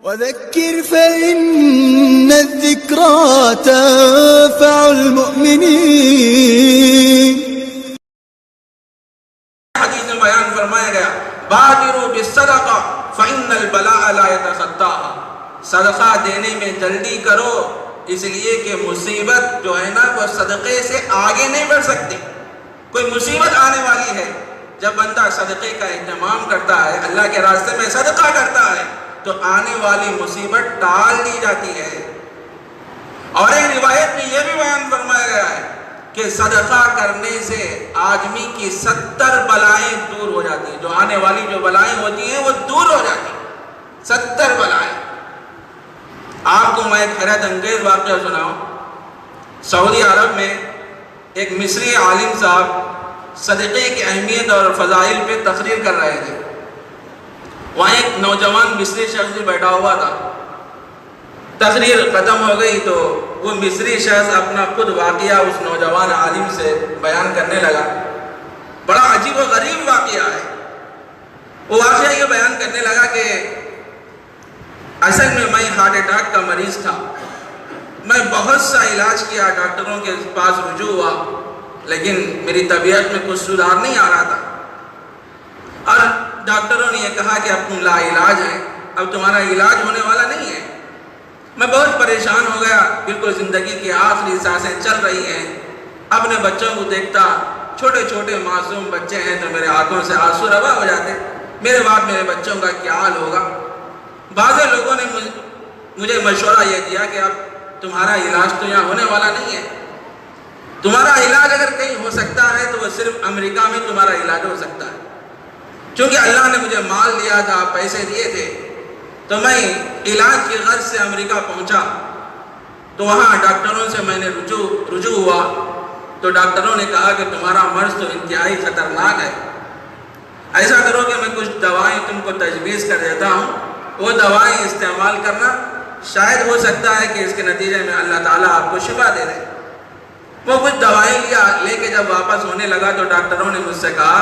وذكر فإن الذكرى تنفع المؤمنين. حدیث میں بیان فرمایا گیا بادروا بالصدقہ فإن البلاء لا يتخطاها، صدقہ دینے میں جلدی کرو اس لیے کہ مصیبت جو ہے نا وہ صدقے سے آگے نہیں بڑھ سکتی. کوئی مصیبت آنے والی ہے، جب بندہ صدقے کا اہتمام کرتا ہے، اللہ کے راستے میں صدقہ کرتا ہے تو آنے والی مصیبت ٹال دی جاتی ہے. اور ایک روایت میں یہ بھی بیان فرمایا گیا ہے کہ صدقہ کرنے سے آدمی کی 70 بلائیں دور ہو جاتی ہیں. جو آنے والی جو بلائیں ہوتی ہیں وہ دور ہو جاتی ہیں، 70 بلائیں. آپ کو میں ایک حیرت انگیز واقعہ سناؤں. سعودی عرب میں ایک مصری عالم صاحب صدقے کی اہمیت اور فضائل پہ تقریر کر رہے تھے. وہاں ایک نوجوان مصری شخص بھی بیٹھا ہوا تھا. تقریر ختم ہو گئی تو وہ مصری شخص اپنا خود واقعہ اس نوجوان عالم سے بیان کرنے لگا. بڑا عجیب و غریب واقعہ ہے. وہ واقعہ یہ بیان کرنے لگا کہ اصل میں ہارٹ اٹیک کا مریض تھا. میں بہت سا علاج کیا، ڈاکٹروں کے پاس رجوع ہوا، لیکن میری طبیعت میں کچھ سدھار نہیں آ رہا تھا. اور ڈاکٹروں نے یہ کہا کہ اب تم لا علاج ہے، اب تمہارا علاج ہونے والا نہیں ہے. میں بہت پریشان ہو گیا، بالکل زندگی کی آخری سانسیں چل رہی ہیں. اپنے بچوں کو دیکھتا، چھوٹے چھوٹے معصوم بچے ہیں تو میرے آنکھوں سے آنسو روا ہو جاتے. میرے بعد میرے بچوں کا کیا حال ہوگا. بعض لوگوں نے مجھے مشورہ یہ دیا کہ اب تمہارا علاج تو یہاں ہونے والا نہیں ہے. تمہارا علاج اگر کہیں ہو سکتا ہے تو وہ صرف امریکہ میں تمہارا علاج ہو سکتا ہے. چونکہ اللہ نے مجھے مال دیا تھا، پیسے دیے تھے، تو میں علاج کی غرض سے امریکہ پہنچا. تو وہاں ڈاکٹروں سے میں نے رجوع ہوا تو ڈاکٹروں نے کہا کہ تمہارا مرض تو انتہائی خطرناک ہے. ایسا کرو کہ میں کچھ دوائیں تم کو تجویز کر دیتا ہوں، وہ دوائیں استعمال کرنا، شاید ہو سکتا ہے کہ اس کے نتیجے میں اللہ تعالیٰ آپ کو شفا دے دے. وہ کچھ دوائیں لے کے جب واپس ہونے لگا تو ڈاکٹروں نے مجھ سے کہا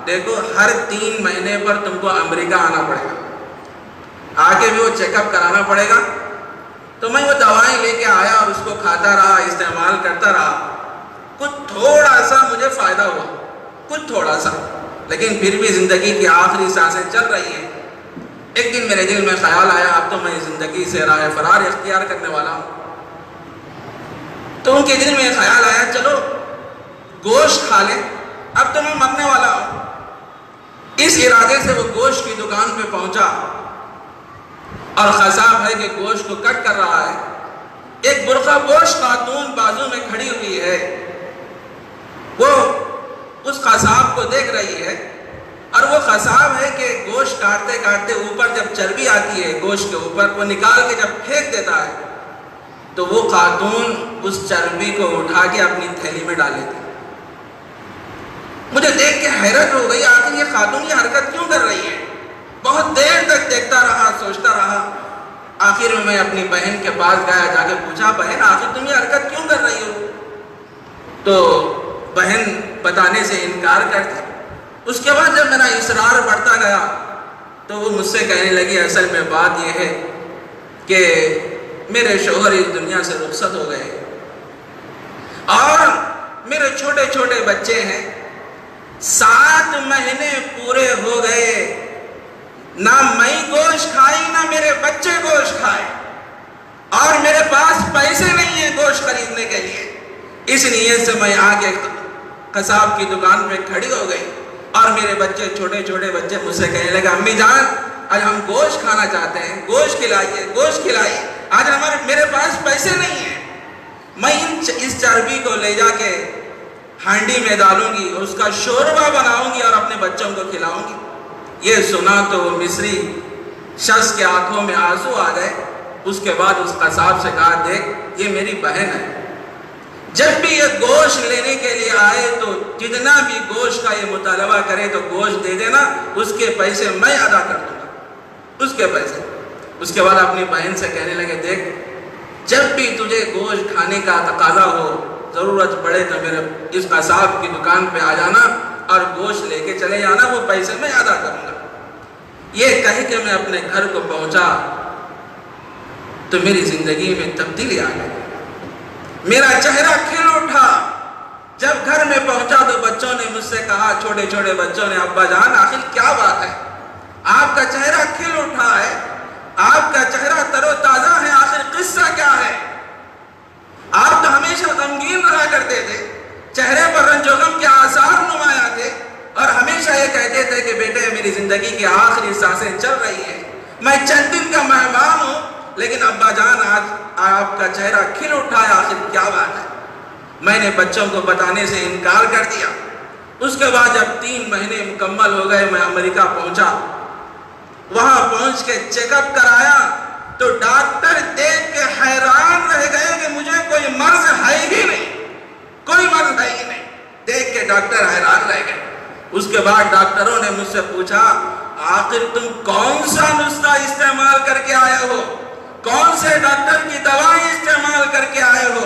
دیکھو ہر 3 مہینے پر تم کو امریکہ آنا پڑے گا، آ کے بھی وہ چیک اپ کرانا پڑے گا. تو میں وہ دوائیں لے کے آیا اور اس کو کھاتا رہا، استعمال کرتا رہا. کچھ تھوڑا سا مجھے فائدہ ہوا، کچھ تھوڑا سا، لیکن پھر بھی زندگی کی آخری سانسیں چل رہی ہیں. ایک دن میرے دل میں خیال آیا اب تو میں زندگی سے راہ فرار اختیار کرنے والا ہوں. تو ان کے دل میں خیال آیا چلو گوشت کھا لیں، اب تو میں مرنے والا ہوں. اس ارادے سے وہ گوشت کی دکان پہ پہنچا اور قصاب ہے کہ گوشت کو کٹ کر رہا ہے. ایک برقع پوش خاتون بازو میں کھڑی ہوئی ہے. وہ اس قصاب کو دیکھ رہی ہے اور وہ قصاب ہے کہ گوشت کاٹتے کاٹتے اوپر جب چربی آتی ہے گوشت کے اوپر، وہ نکال کے جب پھینک دیتا ہے تو وہ خاتون اس چربی کو اٹھا کے اپنی تھیلی میں ڈال لیتی. مجھے دیکھ کے حیرت ہو گئی، آخر یہ خاتون یہ حرکت کیوں کر رہی ہے. بہت دیر تک دیکھتا رہا، سوچتا رہا. آخر میں اپنی بہن کے پاس گیا، جا کے پوچھا بہن آخر تم یہ حرکت کیوں کر رہی ہو. تو بہن بتانے سے انکار کرتی. اس کے بعد جب میرا اصرار بڑھتا گیا تو وہ مجھ سے کہنے لگی اصل میں بات یہ ہے کہ میرے شوہر اس دنیا سے رخصت ہو گئے اور میرے چھوٹے چھوٹے بچے ہیں. 7 مہینے پورے ہو گئے، نہ میں گوشت کھائی نہ میرے بچے گوشت کھائے، اور میرے پاس پیسے نہیں ہیں گوشت خریدنے کے لیے. اس نیت سے میں آ کے قصاب کی دکان پہ کھڑی ہو گئی اور میرے بچے چھوٹے چھوٹے بچے مجھ سے کہنے لگے امی جان آج ہم گوشت کھانا چاہتے ہیں، گوشت کھلائیے، گوشت کھلائیے. آج میرے پاس پیسے نہیں ہیں. میں اس چربی کو لے جا کے ہانڈی میں ڈالوں گی، اس کا شوربہ بناؤں گی اور اپنے بچوں کو کھلاؤں گی. یہ سنا تو وہ مصری شخص کے آنکھوں میں آنسو آ گئے. اس کے بعد اس قصاب سے کہا دیکھ یہ میری بہن ہے، جب بھی یہ گوشت لینے کے لیے آئے تو جتنا بھی گوشت کا یہ مطالبہ کرے تو گوشت دے دینا، اس کے پیسے میں ادا کر دوں گا، اس کے پیسے. اس کے بعد اپنی بہن سے کہنے لگے دیکھ جب بھی تجھے گوشت کھانے کا تقاضا ہو، ضرورت پڑے تو میرے اس قصاب کی دکان پہ آ جانا اور گوشت لے کے چلے جانا، وہ پیسے میں ادا کروں گا. یہ کہہ کے میں اپنے گھر کو پہنچا تو میری زندگی میں تبدیلی آ گئی، میرا چہرہ کھل اٹھا۔ جب گھر میں پہنچا تو بچوں نے مجھ سے کہا، چھوٹے چھوٹے بچوں نے، ابا جان آخر کیا بات ہے، آپ کا چہرہ کھل اٹھا ہے، آپ کا چہرہ تر و تازہ ہے، آخر قصہ کیا ہے؟ آپ تو ہمیشہ غمگین رہا کرتے تھے، چہرے پر رنج و غم کے آثار نمایاں تھے، اور ہمیشہ یہ کہتے تھے کہ بیٹے میری زندگی کی آخری سانسیں چل رہی ہیں، میں چند دن کا مہمان ہوں، لیکن ابا جان آج آپ کا چہرہ کھل اٹھا ہے، آخر کیا بات ہے؟ میں نے بچوں کو بتانے سے انکار کر دیا۔ اس کے بعد جب 3 مہینے مکمل ہو گئے، میں امریکہ پہنچا، وہاں پہنچ کے چیک اپ کرایا تو ڈاکٹر دیکھ کے حیران رہ گئے کہ مجھے کوئی مرض ہے ہی نہیں، کوئی مرض ہے ہی نہیں، دیکھ کے ڈاکٹر حیران رہ گئے۔ اس کے بعد ڈاکٹروں نے مجھ سے پوچھا، آخر تم کون سا نسخہ استعمال کر کے آئے ہو، کون سے ڈاکٹر کی دوائیں استعمال کر کے آئے ہو؟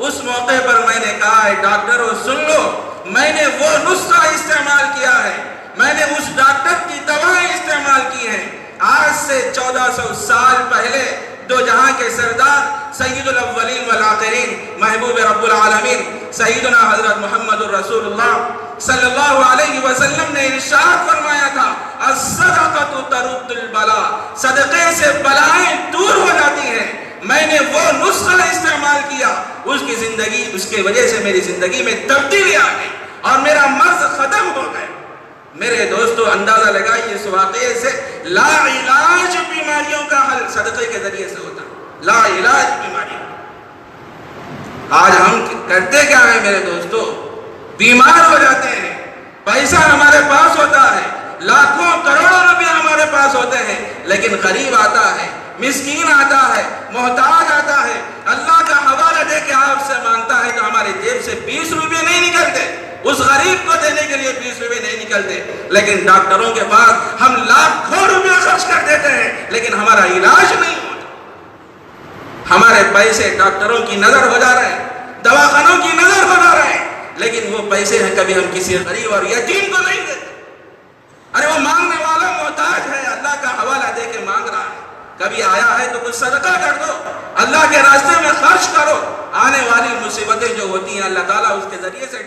اس موقع پر میں نے کہا ہے ڈاکٹروں سن لو، میں نے وہ نسخہ استعمال کیا ہے، میں نے اس ڈاکٹر کی دوائیں استعمال کی ہیں۔ آج سے 1400 سال پہلے دو جہاں کے سردار سید الاولین والآخرین محبوب رب العالمین سیدنا حضرت محمد الرسول اللہ صلی اللہ علیہ وسلم نے ارشاد فرمایا تھا، الصدقۃ ترد البلاء، صدقے سے بلائیں دور ہو جاتی ہیں۔ میں نے وہ نسخہ استعمال کیا، اس کی وجہ سے میری زندگی میں تبدیلی آ گئی اور میرا مرض ختم ہو گیا۔ میرے دوستو اندازہ لگائیے اس واقعے سے، لا علاج بیماریوں کا حل صدقے کے ذریعے سے ہوتا ہے، لا علاج بیماریوں۔ آج ہم کرتے کیا ہیں میرے دوستو؟ بیمار ہو جاتے ہیں، پیسہ ہمارے پاس ہوتا ہے، لاکھوں کروڑوں روپے ہمارے پاس ہوتے ہیں، لیکن غریب آتا ہے، مسکین آتا ہے، محتاج آتا ہے، اللہ کا حوالہ دے کے آپ سے مانگتا ہے تو ہمارے جیب سے 20 روپے نہیں نکلتے، اس غریب کو دینے کے لیے 20 روپے نہیں نکلتے، لیکن ڈاکٹروں کے پاس ہم لاکھوں روپے خرچ کر دیتے ہیں، لیکن ہمارا علاج نہیں ہوتا۔ ہمارے پیسے ڈاکٹروں کی نظر ہو جا رہے ہیں، دواخانوں کی نظر ہو جا رہے ہیں، لیکن وہ پیسے ہیں کبھی ہم کسی غریب اور یتیم کو نہیں دیتے۔ ارے وہ مانگنے والا محتاج ہے، اللہ کا حوالہ دے کے مانگ رہا ہے، کبھی آیا ہے تو کچھ صدقہ کر دو، اللہ کے راستے میں خرچ کرو، آنے والی مصیبتیں جو ہوتی ہیں اللہ تعالیٰ اس کے ذریعے سے